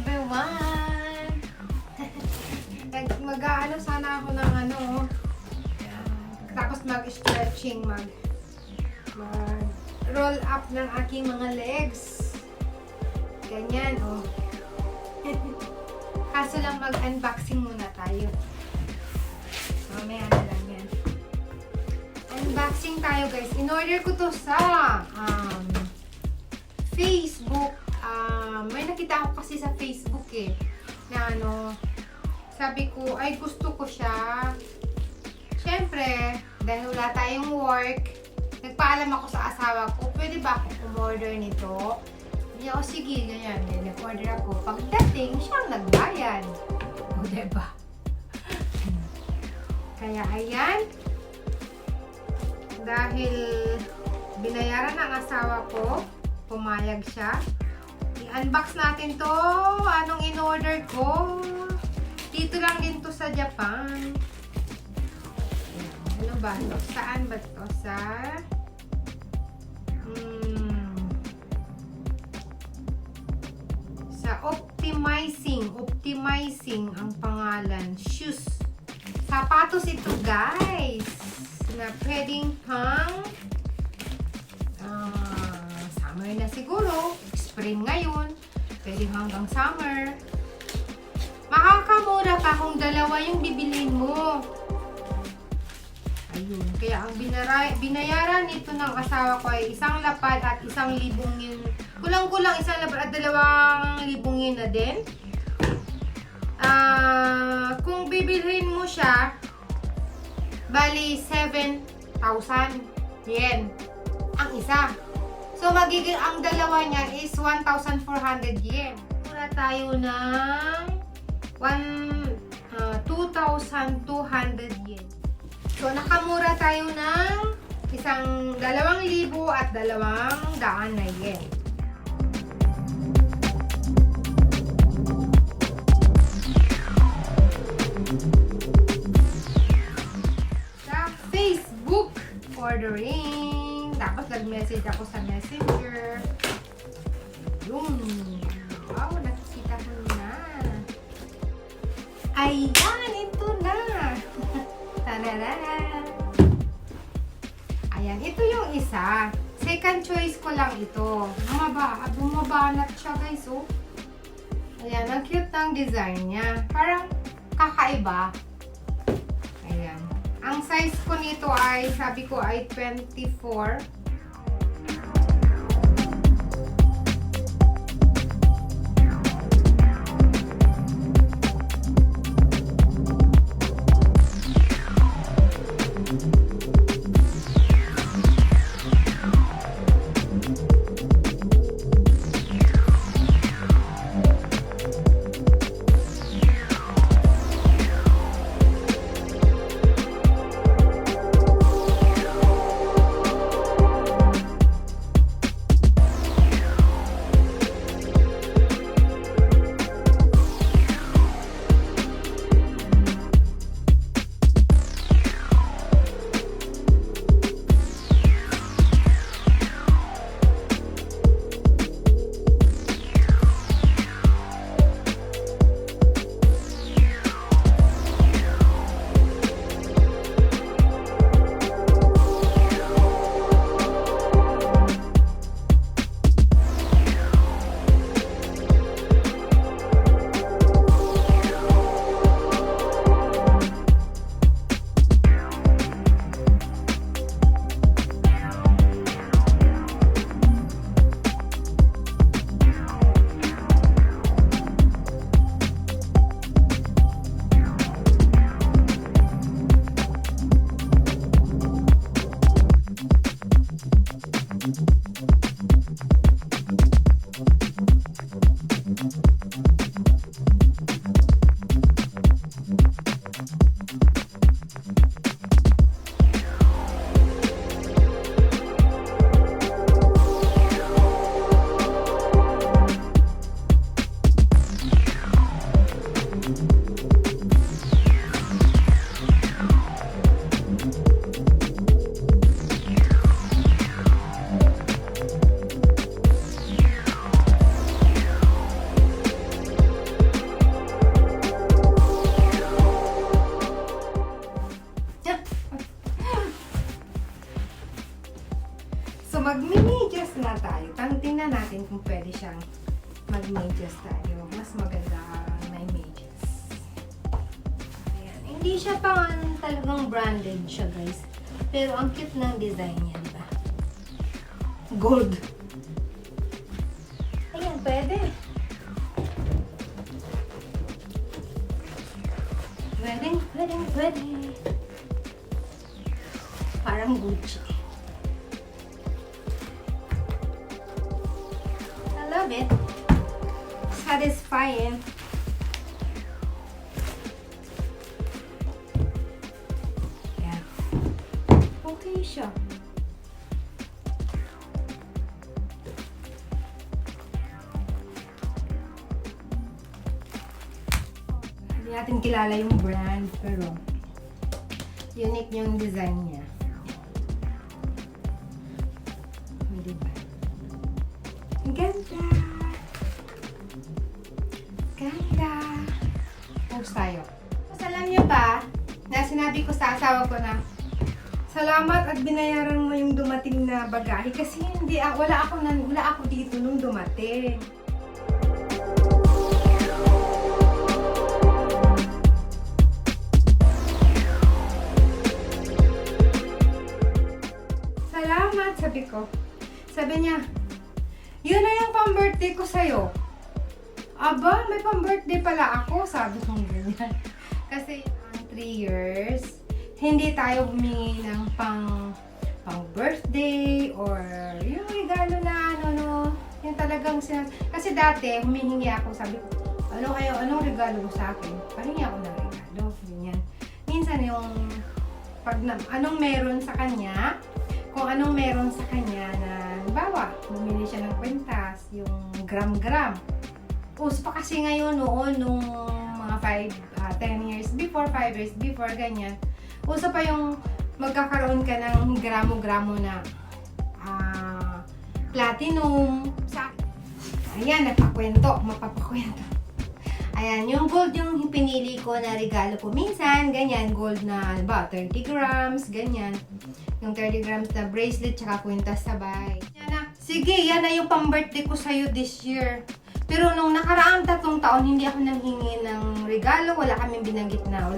Number 1. Mag-aano sana ako ng ano. Tapos mag-stretching, mag-roll up ng aking mga legs. Ganyan, oh. Kaso lang mag-unboxing muna tayo. Mamaya na lang yan. Unboxing tayo, guys. In-order ko to sa Facebook. May nakita ako kasi sa Facebook na ano, sabi ko, ay gusto ko siya. Siyempre, dahil wala tayong work, nagpaalam ako sa asawa ko, pwede ba ako umorder nito? Hindi ako, sige, ganyan. Nag-order ako. Pagdating, siyang nagbayad. O, diba? Kaya, ayan. Dahil binayaran ng asawa ko, pumayag siya. I-unbox natin to. Anong in-order ko? Dito lang din to sa Japan. Ano ba to? Saan ba to? Sa Optimizing ang pangalan. Shoes. Sapatos ito, guys. Na pwedeng pang summer na siguro. Spring ngayon. Pwedeng hanggang summer. Makakamura pa kung dalawa yung bibilin mo. Ayun. Kaya ang binayaran nito ng asawa ko ay isang lapad at 1,000 yen. Kulang-kulang 1 lapad at 2,000 yen na din. Kung bibilhin mo siya, bali 7,000 yen ang isa. So, magiging ang dalawa niya is 1,400 yen. Mura tayo ng 2,200 yen. So, nakamura tayo ng 2,000 at 200 na yen. Sa Facebook ordering. Tapos nag-message ako sa Messenger. Yun. Wow, nakikita ko na. Ayan, ito na. Tararara. Ayan, ito yung isa. Second choice ko lang ito. Bumabanat siya, guys, oh. Ayan, ang cute ng design niya. Parang kakaiba. Ayan. Ang size ko nito ay, sabi ko ay 24. So, mag-medyas na tayo. Tingnan natin kung pwede siyang mag-medyas tayo. Mas maganda may medyas. Ayan. Hindi siya pang talagang branded siya, guys. Pero ang cute ng design niya, diba? Gold. Ayan, pwede. Pwede. Parang Gucci. I love it. Satisfying. Yeah. Okay siya. Hindi natin kilala yung brand, pero unique yung design niya. Diba? Ang ganda! Ganda! Post tayo. Tapos alam niyo ba, na sinabi ko sa asawa ko na, salamat at binayaran mo yung dumating na bagahe kasi hindi, wala ako dito nung dumating. Salamat, sabi ko. Sabi niya, yun na yung pang-birthday ko sa'yo. Aba, may pang-birthday pala ako, sabi ko ganyan. Kasi 3 years, hindi tayo humingi ng pang-birthday or yung regalo na yung talagang kasi dati humihingi ako, sabi ko, anong regalo mo sa akin? Pahingi ako ng regalo, ganyan. Minsan yung anong meron sa kanya, kung anong meron sa kanya na, halimbawa, bumili siya ng kwintas, yung gram-gram. Uso pa kasi ngayon noon, nung mga 10 years before, 5 years before, ganyan. Uso pa yung magkakaroon ka ng gramo-gramo na platinum. Ayan, mapapakwento. Ayan, yung gold yung pinili ko na regalo ko. Minsan, ganyan, gold na, ba, 30 grams, ganyan. Yung 30 grams na bracelet, tsaka kwintas sabay. Yan na. Sige, yan na yung pang-birthday ko sa'yo this year. Pero nung nakaraang 3 taon, hindi ako nanghingi ng regalo. Wala akong binanggit na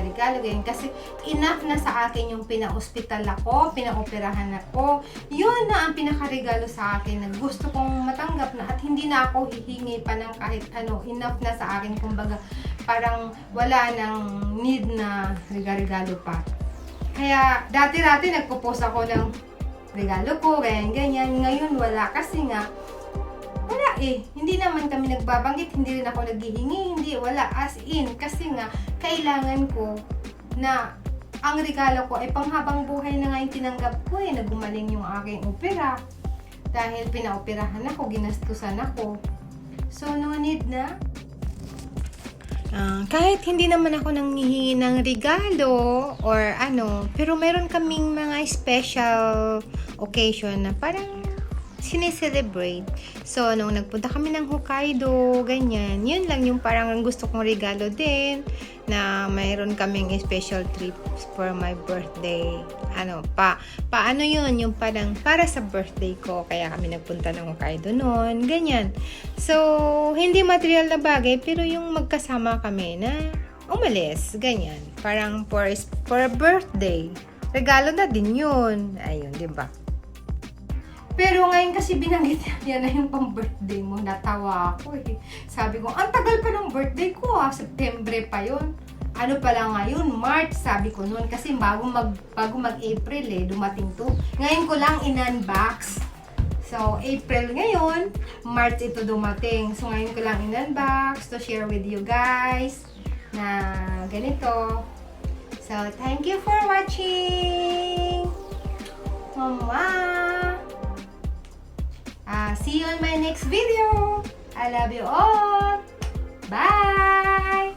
regalo. Ganyan. Kasi enough na sa akin yung pina-hospital ako, pina-operahan ako. Yun na ang pinaka-regalo sa akin na gusto kong matanggap na at hindi na ako hihingi pa ng kahit ano. Enough na sa akin. Kumbaga, parang wala nang need na regalo pa. Kaya, dati-dati nagpo-post ako ng regalo ko, ganyan. Ngayon, wala. Kasi nga, wala eh. Hindi naman kami nagbabanggit, hindi rin ako naghihingi, wala. As in, kasi nga, kailangan ko na ang regalo ko ay panghabang buhay na nga yung tinanggap ko eh. Nagumaling yung aking opera. Dahil pinaoperahan ako, ginastusan ako. So, no need na. Kahit hindi naman ako nanghihingi ng regalo or pero meron kaming mga special occasion na parang sineselebrate. So, nung nagpunta kami ng Hokkaido, ganyan, yun lang yung parang gusto kong regalo din na mayroon kaming special trips for my birthday. Paano yun? Yung parang para sa birthday ko, kaya kami nagpunta ng Hokkaido noon, ganyan. So, hindi material na bagay, pero yung magkasama kami na umalis, ganyan. Parang for birthday. Regalo na din yun. Ayun, di ba? Pero ngayon kasi binanggit niya na yung pang-birthday mo, natawa ako eh. Sabi ko, ang tagal pa ng birthday ko September pa yun. Ano pala ngayon, March, sabi ko noon. Kasi bago mag-April dumating to. Ngayon ko lang in-unbox. So, April ngayon, March ito dumating. So, ngayon ko lang in-unbox to share with you guys na ganito. So, thank you for watching! Mama! See you on my next video. I love you all. Bye!